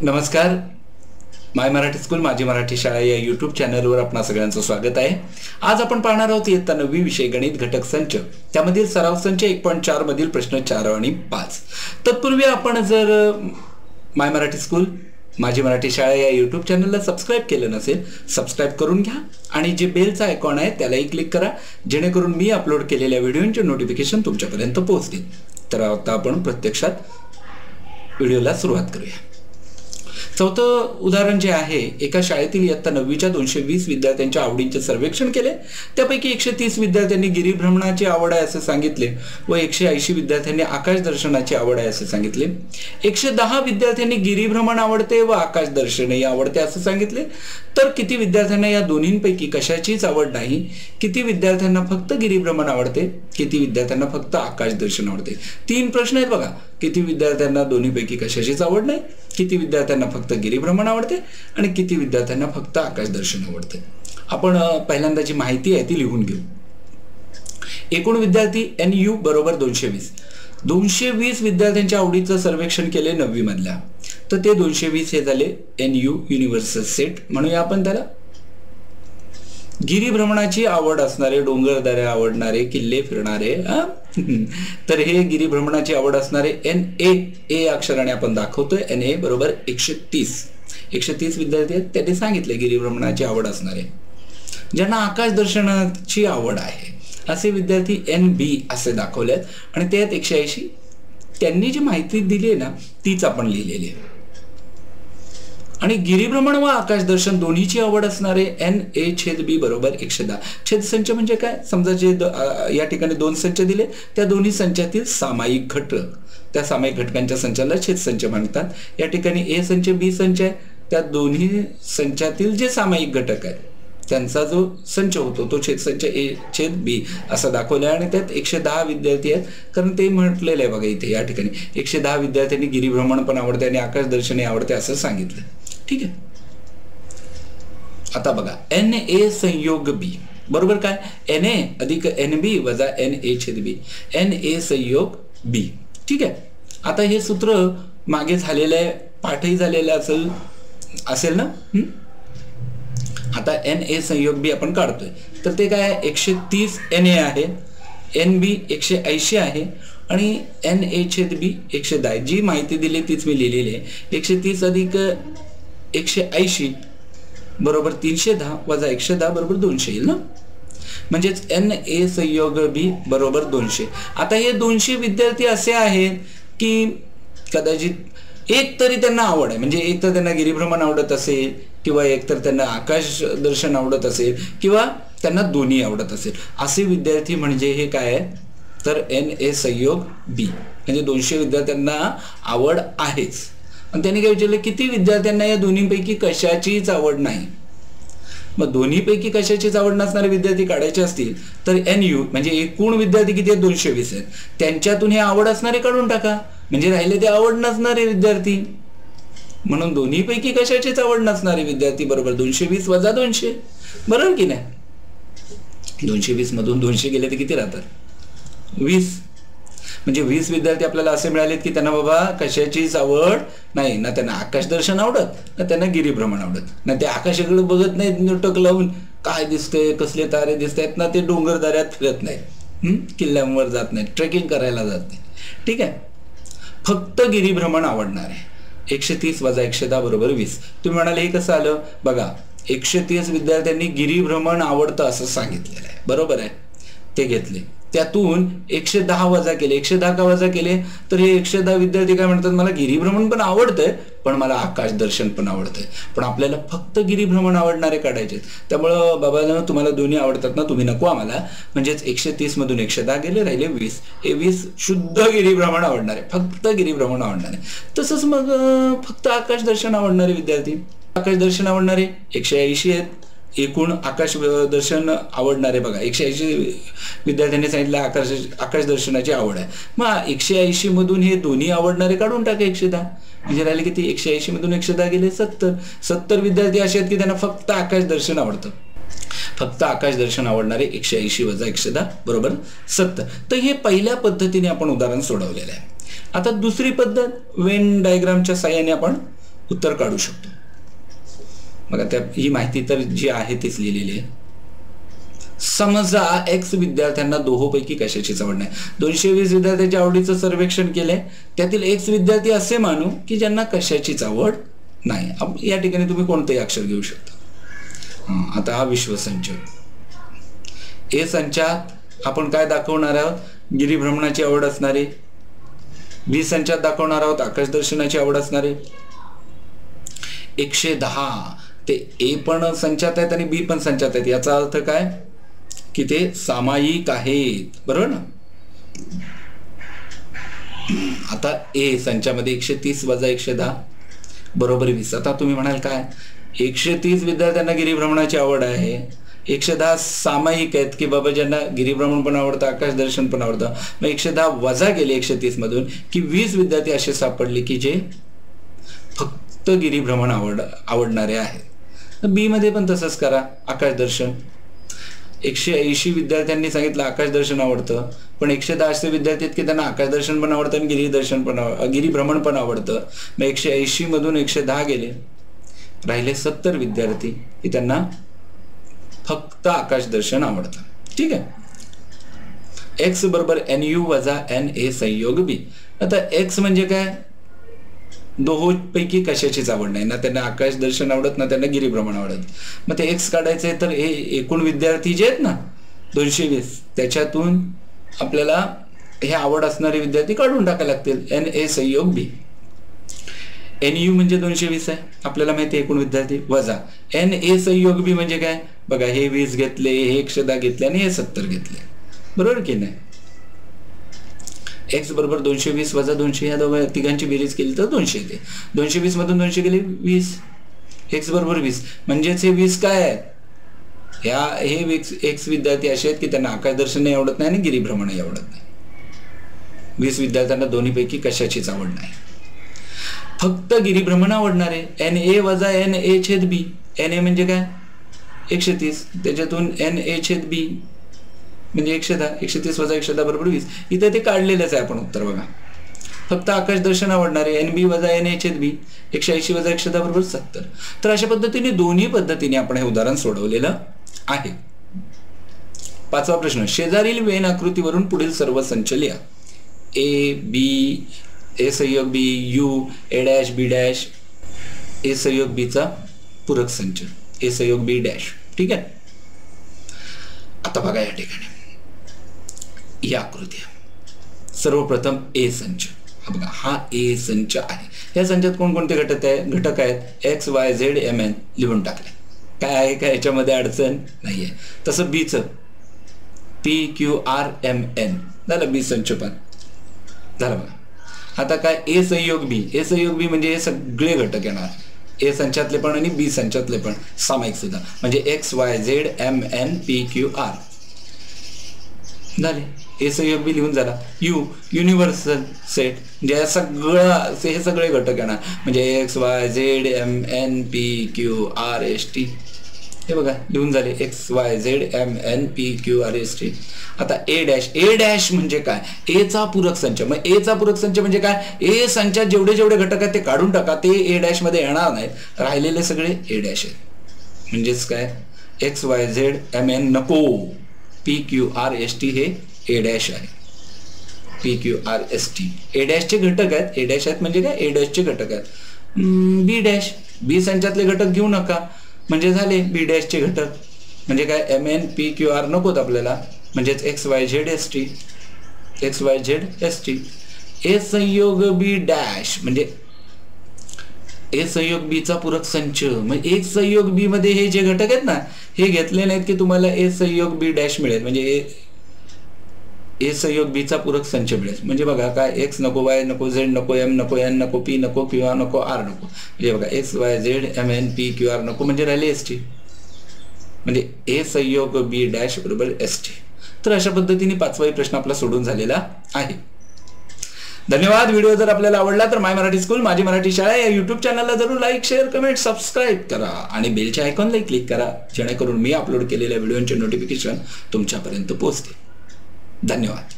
नमस्कार. माय मराठी स्कूल माझी मराठी शाळा या यूट्यूब चॅनलवर आपणा सगळ्यांचं स्वागत आहे. आज आपण पाहणार आहोत इयत्ता 9वी विषय गणित घटक संच, त्यामधील सराव संच 1.4 मधील प्रश्न 4 आणि 5. तत्पूर्वी आपण जर माय मराठी स्कूल माझी मराठी शाळा या यूट्यूब चॅनलला सबस्क्राईब केलं नसेल, सबस्क्राईब करून घ्या आणि जे बेलचा आयकॉन आहे त्यालाही क्लिक करा, जेणेकरून मी अपलोड केलेल्या व्हिडिओचे नोटिफिकेशन तुमच्यापर्यंत पोहोचतील. तर आता आपण प्रत्यक्षात व्हिडिओला सुरुवात करूया. चौथं उदाहरण जे आहे, एका शाळेतील इयत्ता 9वीच्या 220 विद्यार्थ्यांच्या आवडींचे सर्वेक्षण केले. त्यापैकी 130 विद्यार्थ्यांनी गिरिभ्रमणाची आवड आहे असे सांगितले व 180 विद्यार्थ्यांनी आकाश दर्शनाची आवड आहे असे सांगितले. 110 विद्यार्थ्यांनी गिरिभ्रमण आवडते व आकाश दर्शनही आवडते असे सांगितले. तर किती विद्यार्थ्यांना या दोन्हींपैकी कशाचीच आवड नाही? किती विद्यार्थ्यांना फक्त गिरिभ्रमण आवडते? किती विद्यार्थ्यांना फक्त आकाश दर्शन आवडते? 3 प्रश्न आहेत बघा. किती विद्यार्थ्यांना दोन्हीपैकी कशाचीच आवड नाही, किती विद्यार्थ्यांना फक्त गिरिभ्रमण आवडते आणि किती विद्यार्थ्यांना फक्त आकाश दर्शन आवडते. आपण पहिल्यांदा जी माहिती आहे ती लिहून घेऊ. एकूण विद्यार्थी NU बरोबर 220 विद्यार्थ्यांच्या आवडीचं सर्वेक्षण केले 9वी मधल्या. तर ते 220 हे झाले NU युनिव्हर्सल सेट म्हणूया आपण त्याला. गिरिभ्रमणाची आवड असणारे, डोंगरदऱ्या आवडणारे, किल्ले फिरणारे, तर हे गिरिभ्रमणाची आवड असणारे NA अक्षराने आपण दाखवतोय. NA बरोबर 130 विद्यार्थी आहेत. त्यांनी सांगितले गिरिभ्रमणाची आवड असणारे. ज्यांना आकाश दर्शनाची आवड आहे असे विद्यार्थी NB असे दाखवलेत आणि त्यात 180. त्यांनी जी माहिती दिली आहे ना तीच आपण लिहिलेली आहे. आणि गिरिभ्रमण व आकाश दर्शन दोन्हीची आवड असणारे NA/B बरोबर 110. छेद संच म्हणजे काय? समजा जे या ठिकाणी 2 संच दिले, त्या दोन्ही संचातील सामायिक घटक, त्या सामायिक घटकांच्या संचाला छेद संच म्हणतात. या ठिकाणी A संच B संच आहे. त्या दोन्ही संचातील जे सामायिक घटक आहेत त्यांचा जो संच होतो तो छेद संच A/B असा दाखवला आहे. आणि त्यात 110 विद्यार्थी आहेत, कारण ते म्हटलेलं आहे बघा इथे या ठिकाणी 110 विद्यार्थ्यांनी गिरिभ्रमण पण आवडते आणि आकाश दर्शनही आवडते असं सांगितलं. ठीक आहे. आता बघा NA संयोग B बरोबर काय? NA अधिक NB वजा NA/B, NA संयोग B. ठीक आहे. आता हे सूत्र मागे झालेलं आहे, पाठही झालेला असेल ना. आता NA संयोग B आपण काढतोय. तर ते काय? 130 NA आहे, NB 180 आहे आणि NA/B 110 आहे. जी माहिती दिली तीच मी लिहिलेली आहे. 130 अधिक 180 बरोबर 310 वजा 110 बरोबर 200 येईल ना. म्हणजेच NA संयोग B बरोबर 200. आता हे 200 विद्यार्थी असे आहेत की कदाचित एक तरी त्यांना आवड आहे, म्हणजे एक तर त्यांना गिरिभ्रमण आवडत असेल किंवा एक तर त्यांना आकाश दर्शन आवडत असेल किंवा त्यांना दोन्ही आवडत असेल. असे विद्यार्थी म्हणजे हे काय आहे? तर NA संयोग B म्हणजे 200 विद्यार्थ्यांना आवड आहेच. आणि त्यांनी काय विचारलं, किती विद्यार्थ्यांना या दोन्हीपैकी कशाचीच आवड नाही? मग दोन्हीपैकी कशाचीच आवड नसणारे विद्यार्थी काढायचे असतील तर NU म्हणजे एकूण विद्यार्थी किती आहेत? 220 आहेत. त्यांच्यातून हे आवड असणारे काढून टाका, म्हणजे राहिले ते आवड नसणारे विद्यार्थी. म्हणून दोन्हीपैकी कशाचीच आवड नसणारे विद्यार्थी बरोबर 220 वजा 200. बरोबर की नाही? 220 मधून 200 गेले तर किती राहतात? 20. म्हणजे 20 विद्यार्थी आपल्याला असे मिळालेत की त्यांना बाबा कशाचीच आवड नाही. ना त्यांना आकाश दर्शन आवडत, ना त्यांना गिरिभ्रमण आवडत, ना ते आकाशाकडे बघत नाहीत टक लावून काय दिसतंय, कसले तारे दिसत आहेत, ना ते डोंगर दऱ्यात फिरत नाहीत, किल्ल्यांवर जात नाहीत, ट्रेकिंग करायला जात नाही. ठीक आहे. फक्त गिरिभ्रमण आवडणार आहे. 130 वजा 110 बरोबर 20. तुम्ही म्हणाले हे कसं आलं? बघा 130 विद्यार्थ्यांनी गिरिभ्रमण आवडतं असं सांगितलेलं आहे, बरोबर आहे. ते घेतले, त्यातून 110 वजा केले. 110 का वजा केले? तर हे 110 विद्यार्थी काय म्हणतात, मला गिरिभ्रमण पण आवडतंय पण मला आकाश दर्शन पण आवडतंय. पण आपल्याला फक्त गिरिभ्रमण आवडणारे काढायचे. त्यामुळं बाबांनो तुम्हाला दोन्ही आवडतात ना, तुम्ही नको आम्हाला. म्हणजेच 130 मधून 110 गेले, राहिले 20. हे 20 शुद्ध गिरिभ्रमण आवडणारे, फक्त गिरिभ्रमण आवडणारे. तसंच मग फक्त आकाश दर्शन आवडणारे विद्यार्थी, आकाश दर्शन आवडणारे 180 आहेत. एकूण आकाश दर्शन आवडणारे बघा 180 विद्यार्थ्यांनी सांगितलं आकाश दर्शनाची आवड आहे. मग 180 मधून हे दोन्ही आवडणारे काढून टाका 110. म्हणजे राहिले किती? 180 मधून 110 गेले 70 विद्यार्थी असे आहेत की त्यांना फक्त आकाश दर्शन आवडतं. फक्त आकाश दर्शन आवडणारे 180 वजा 110 बरोबर 70. तर हे पहिल्या पद्धतीने आपण उदाहरण सोडवलेलं आहे. आता दुसरी पद्धत वेन डायग्रामच्या साहाय्याने आपण उत्तर काढू शकतो. बघा त्या ही माहिती तर जी आहे तीच लिहिलेली आहे. समजा एक्स विद्यार्थ्यांना दोहोपैकी कशाचीच आवड नाही. 220 विद्यार्थ्यांच्या आवडीचं सर्वेक्षण केलंय. त्यातील एक्स विद्यार्थी असे मानू की ज्यांना कशाचीच आवड नाही. या ठिकाणी तुम्ही कोणतेही अक्षर घेऊ शकता. आता हा विश्वसंच. ए संचात आपण काय दाखवणार आहोत? गिरिभ्रमणाची आवड असणारे. बी संचात दाखवणार आहोत आकाशदर्शनाची आवड असणारे. 110 ते ए पण संचात आहेत आणि बी पण संचात आहेत. याचा अर्थ काय की ते सामायिक आहेत, बरोबर ना. आता ए संचामध्ये 130 वजा 110 बरोबर 20. आता तुम्ही म्हणाल काय 130 विद्यार्थ्यांना गिरिभ्रमणाची आवड आहे, 110 सामायिक आहेत की बाबा ज्यांना गिरिभ्रमण पण आवडतं आकाशदर्शन पण आवडतं. मग 110 वजा गेले 130 मधून की 20 विद्यार्थी असे सापडले की जे फक्त गिरिभ्रमण आवडणारे आहेत. बी मध्ये पण तसंच करा. आकाशदर्शन 180 विद्यार्थ्यांनी सांगितलं आकाशदर्शन आवडतं, पण 110 असे विद्यार्थी आहेत की त्यांना आकाशदर्शन पण आवडतं आणि गिरिभ्रमण पण आवडतं. मग 180 मधून 110 गेले, राहिले 70 विद्यार्थी की त्यांना फक्त आकाशदर्शन आवडतं. ठीक आहे. एक्स बरोबर NU वजा NA संयोग B. आता एक्स म्हणजे काय? दोहोपैकी कशाचीच आवड नाही. ना त्यांना आकाशदर्शन आवडत ना त्यांना गिरिभ्रमण आवडत. मग ते एक्स काढायचंय तर हे एकूण विद्यार्थी जे आहेत ना 220 त्याच्यातून आपल्याला हे आवड असणारे विद्यार्थी काढून टाकायला लागतील. NA संयोग B. NU म्हणजे 220 आहे आपल्याला माहिती आहे एकूण विद्यार्थी, वजा NA संयोग B म्हणजे काय? बघा हे 20 घेतले, हे 110 घेतले आणि हे 70 घेतले, बरोबर की नाही. एक्स बरोबर 220 वजा 200 या दोघा तिघांची बेरीज केली तर 200 येते. 220 मधून 200 गेले 20. एक्स बरोबर 20 म्हणजेच हे 20 काय आहे? हे एक्स विद्यार्थी असे आहेत की त्यांना आकाशदर्शनही आवडत नाही आणि गिरिभ्रमणही आवडत नाही. 20 विद्यार्थ्यांना दोन्हीपैकी कशाचीच आवड नाही, फक्त गिरिभ्रमण आवडणारे. NA वजा NA छेद B. NA म्हणजे काय? 130. त्याच्यातून NA छेद B म्हणजे 110. 130 वजा 110 बरोबर 20. इथे ते काढलेलंच आहे आपण उत्तर. बघा फक्त आकाशदर्शन आवडणारे NB वजा NA छेद B. 180 वजा 110 बरोबर 70. तर अशा पद्धतीने दोन्ही पद्धतीने आपण हे उदाहरण सोडवलेलं आहे. 5वा प्रश्न. शेजारील वेन आकृतीवरून पुढील सर्व संच लिहा. A B A संयोग B U A dash B dash A संयोग B चा पूरक संच A संयोग B डॅश. ठीक आहे. आता बघा या ठिकाणी या आकृती. सर्वप्रथम A संच. बघा हा A संच आहे. या संचात कोणकोणते घटक आहेत? X Y Z MN लिहून टाकले. काय आहे का याच्यामध्ये अडचण नाहीये. तसं B चं P Q R M N झालं. B संच पण झालं. बघा आता काय A संयोग B. A संयोग B म्हणजे हे सगळे घटक येणार. A संचातले पण आणि B संचातले पण सामायिक सुद्धा म्हणजे X Y Z M N P Q R झाले. A संयोग B लिहून झाला. U युनिव्हर्सल सेट म्हणजे हे सगळे घटक येणार म्हणजे X Y Z M N P Q R S T. हे बघा लिहून झाले X Y Z M N P Q R S T. आता A डॅश. A डॅश म्हणजे काय? A चा पूरक संच. मग A चा पूरक संच म्हणजे काय? A संचात जेवढे घटक आहेत ते काढून टाका, ते A डॅश मध्ये येणार नाहीत, राहिलेले सगळे A डॅश आहेत. म्हणजेच काय? X Y Z M N नको, P Q R S T हे A डॅश आहे. P Q R S T A डॅशचे घटक आहेत. A डॅश आहेत म्हणजे काय? A डॅशचे घटक आहेत. B dash. B संचातले घटक घेऊ नका म्हणजे झाले B डॅशचे घटक म्हणजे काय? M N P Q R नकोत आपल्याला म्हणजेच X Y Z S T. X Y Z S T. A संयोग B डॅश म्हणजे A संयोग B चा पूरक संच. मग एक संयोग B मध्ये हे जे घटक आहेत ना हे घेतले नाहीत की तुम्हाला A संयोग B डॅश मिळेल म्हणजे A संयोग B चा पूरक संच मिळेल. म्हणजे बघा काय? X नको, Y नको, Z नको, M नको, N नको, P नको, Q नको, R नको म्हणजे बघा X Y Z M N P Q R नको म्हणजे राहिले S T म्हणजे A संयोग B डॅश बरोबर S T. तर अशा पद्धतीने 5वाही प्रश्न आपला सोडून झालेला आहे. धन्यवाद. व्हिडिओ जर आपल्याला आवडला तर माय मराठी स्कूल माझी मराठी शाळा या YouTube चॅनलला जरूर लाईक शेअर कमेंट सबस्क्राईब करा आणि बेलच्या आयकॉनला क्लिक करा जेणेकरून मी अपलोड केलेल्या व्हिडिओचे नोटिफिकेशन तुमच्यापर्यंत पोहोचते. धन्यवाद.